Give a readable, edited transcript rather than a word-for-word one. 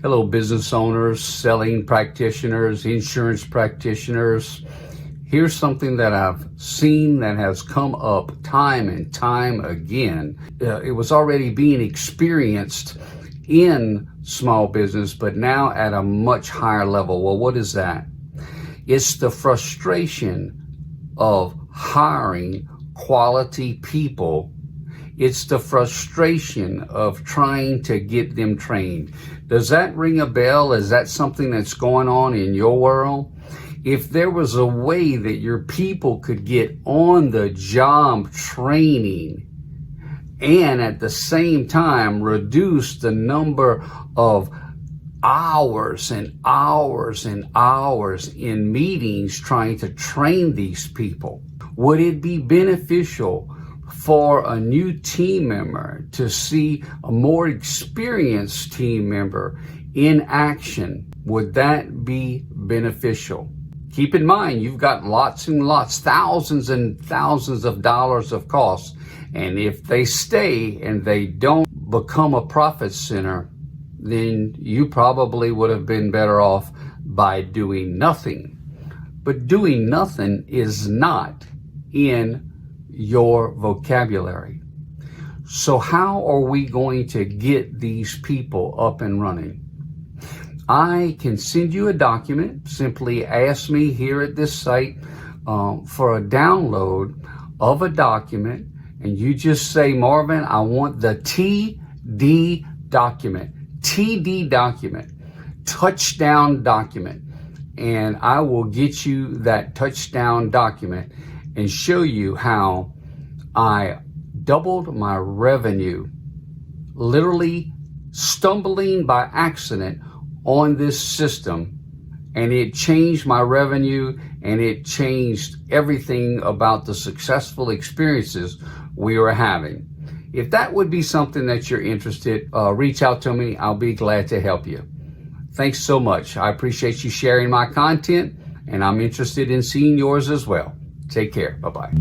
Hello, business owners, selling practitioners, insurance practitioners. Here's something that I've seen that has come up time and time again. It was already being experienced in small business, but now at a much higher level. Well, what is that? It's the frustration of hiring quality people. It's the frustration of trying to get them trained. Does that ring a bell? Is that something that's going on in your world? If there was a way that your people could get on the job training and at the same time reduce the number of hours and hours and hours in meetings trying to train these people, would it be beneficial for a new team member to see a more experienced team member in action? Would that be beneficial? Keep in mind, you've got lots and lots, thousands and thousands of dollars of costs. And if they stay and they don't become a profit center, then you probably would have been better off by doing nothing. But doing nothing is not in your vocabulary. So how are we going to get these people up and running? I can send you a document. Simply ask me here at this site for a download of a document, and you just say, Marvin, I want the TD document, touchdown document, and I will get you that touchdown document and show you how I doubled my revenue, literally stumbling by accident on this system, and it changed my revenue and it changed everything about the successful experiences we were having. If that would be something that you're interested, reach out to me. I'll be glad to help you. Thanks so much. I appreciate you sharing my content, and I'm interested in seeing yours as well. Take care. Bye-bye.